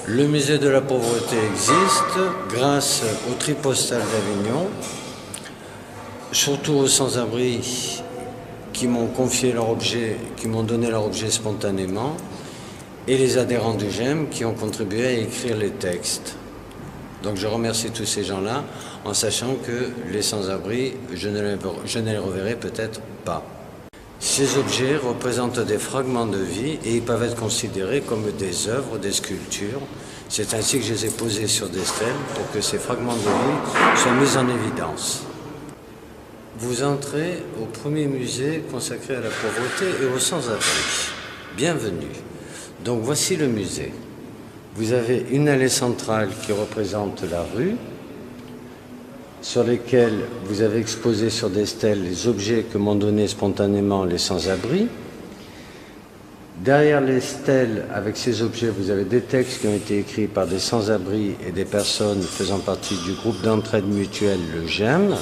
Le musée de la pauvreté existe grâce au tri postal d'Avignon, surtout aux sans-abri qui m'ont confié leur objet, qui m'ont donné leur objet spontanément, et les adhérents du GEM qui ont contribué à écrire les textes. Donc je remercie tous ces gens-là en sachant que les sans-abri, je ne les reverrai peut-être pas. Ces objets représentent des fragments de vie et ils peuvent être considérés comme des œuvres, des sculptures. C'est ainsi que je les ai posés sur des stèles pour que ces fragments de vie soient mis en évidence. Vous entrez au premier musée consacré à la pauvreté et aux sans-abri. Bienvenue. Donc voici le musée. Vous avez une allée centrale qui représente la rue, sur lesquels vous avez exposé sur des stèles les objets que m'ont donné spontanément les sans-abri. Derrière les stèles, avec ces objets, vous avez des textes qui ont été écrits par des sans-abri et des personnes faisant partie du groupe d'entraide mutuelle, le GEM.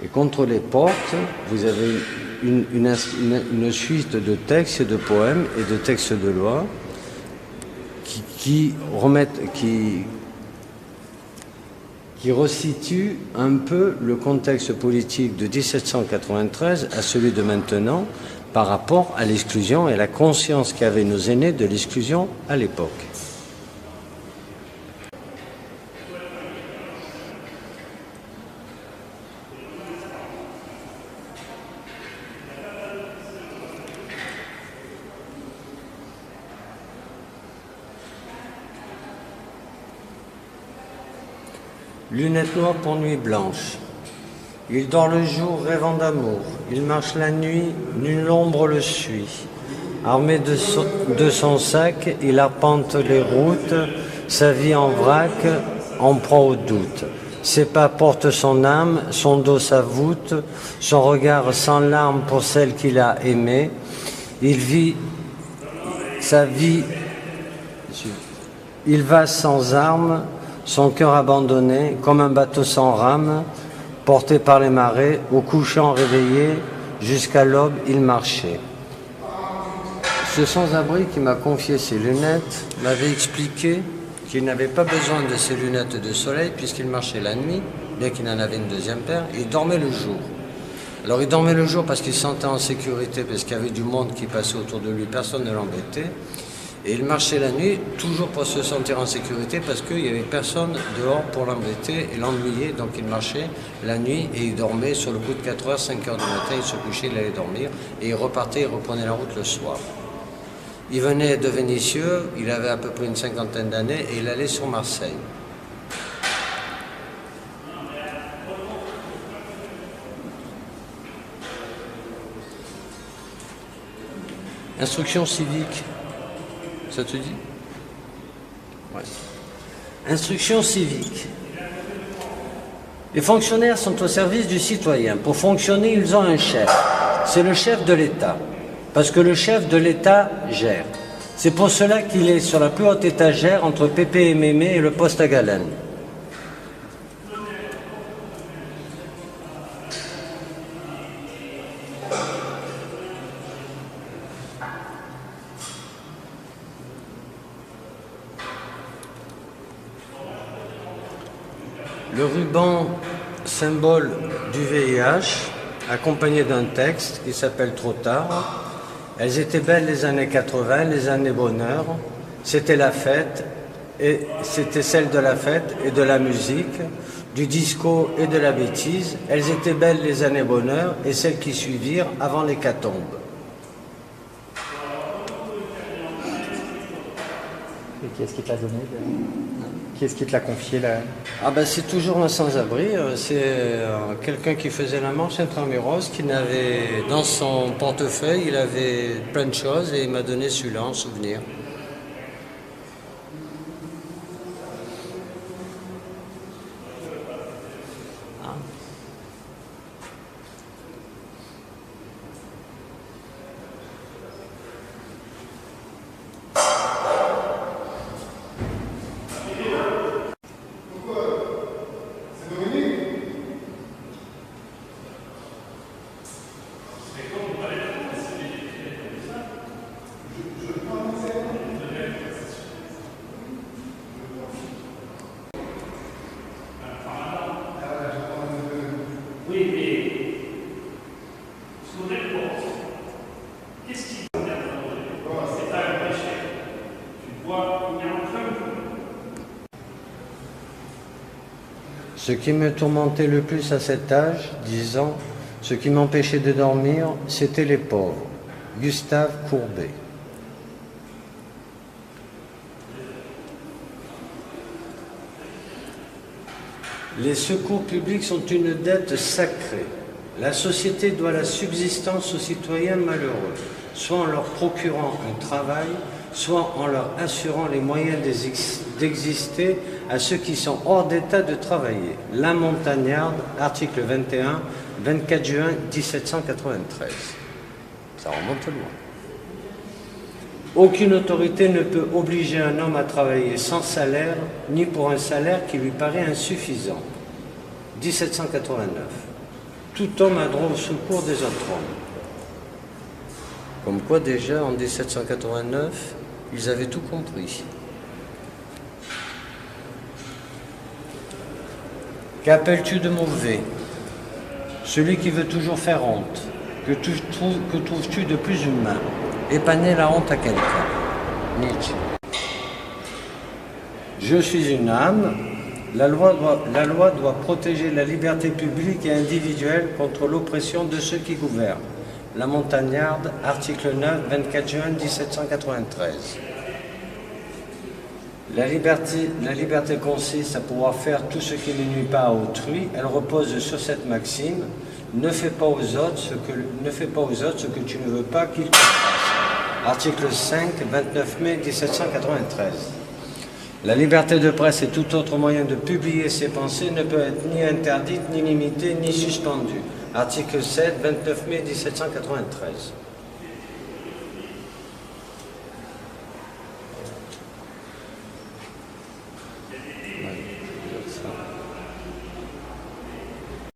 Et contre les portes, vous avez une suite de textes et de poèmes et de textes de loi qui resitue un peu le contexte politique de 1793 à celui de maintenant par rapport à l'exclusion et la conscience qu'avaient nos aînés de l'exclusion à l'époque. Lunettes noires pour nuit blanche. Il dort le jour rêvant d'amour. Il marche la nuit, nulle ombre le suit. Armé de son sac, il arpente les routes. Sa vie en vrac en prend au doute. Ses pas portent son âme, son dos sa voûte. Son regard sans larmes pour celle qu'il a aimée. Il vit sa vie. Il va sans armes. Son cœur abandonné, comme un bateau sans rame, porté par les marées, au couchant réveillé, jusqu'à l'aube il marchait. Ce sans-abri qui m'a confié ses lunettes m'avait expliqué qu'il n'avait pas besoin de ses lunettes de soleil puisqu'il marchait la nuit, bien qu'il en avait une deuxième paire, et il dormait le jour. Alors il dormait le jour parce qu'il se sentait en sécurité, parce qu'il y avait du monde qui passait autour de lui, personne ne l'embêtait. Et il marchait la nuit, toujours pour se sentir en sécurité, parce qu'il n'y avait personne dehors pour l'embêter et l'ennuyer. Donc il marchait la nuit et il dormait sur le coup de 4 heures, 5 heures du matin, il se couchait, il allait dormir. Et il repartait, il reprenait la route le soir. Il venait de Vénissieux, il avait à peu près une cinquantaine d'années et il allait sur Marseille. Instruction civique. Ça te dit? Ouais. Instruction civique. Les fonctionnaires sont au service du citoyen. Pour fonctionner, ils ont un chef. C'est le chef de l'État. Parce que le chef de l'État gère. C'est pour cela qu'il est sur la plus haute étagère entre Pépé et Mémé et le poste à galène. Le ruban, symbole du VIH, accompagné d'un texte qui s'appelle « Trop tard ». Elles étaient belles les années 80, les années bonheur. C'était la fête, et c'était celle de la fête et de la musique, du disco et de la bêtise. Elles étaient belles les années bonheur et celles qui suivirent avant l'hécatombe. Et qui est-ce qui te l'a donné Qui est-ce qui te l'a confié là? Ah ben c'est toujours un sans-abri, c'est quelqu'un qui faisait la marche intramuros, qui n'avait dans son portefeuille, il avait plein de choses et il m'a donné celui-là en souvenir. Ce qui me tourmentait le plus à cet âge, 10 ans, ce qui m'empêchait de dormir, c'était les pauvres. Gustave Courbet. Les secours publics sont une dette sacrée. La société doit la subsistance aux citoyens malheureux, soit en leur procurant un travail, soit en leur assurant les moyens d'exister à ceux qui sont hors d'état de travailler. La Montagnarde, article 21, 24 juin 1793. Ça remonte loin. Aucune autorité ne peut obliger un homme à travailler sans salaire, ni pour un salaire qui lui paraît insuffisant. 1789. Tout homme a droit au secours des autres hommes. Comme quoi déjà, en 1789, ils avaient tout compris. Qu'appelles-tu de mauvais? Celui qui veut toujours faire honte. Que trouves-tu de plus humain? Épanner la honte à quelqu'un. Nietzsche. Je suis une âme. La loi doit protéger la liberté publique et individuelle contre l'oppression de ceux qui gouvernent. La Montagnarde, article 9, 24 juin 1793. La liberté consiste à pouvoir faire tout ce qui ne nuit pas à autrui. Elle repose sur cette maxime: ne fais pas aux autres ce que tu ne veux pas qu'ils te fassent. Article 5, 29 mai 1793. La liberté de presse et tout autre moyen de publier ses pensées ne peut être ni interdite, ni limitée, ni suspendue. Article 7, 29 mai 1793.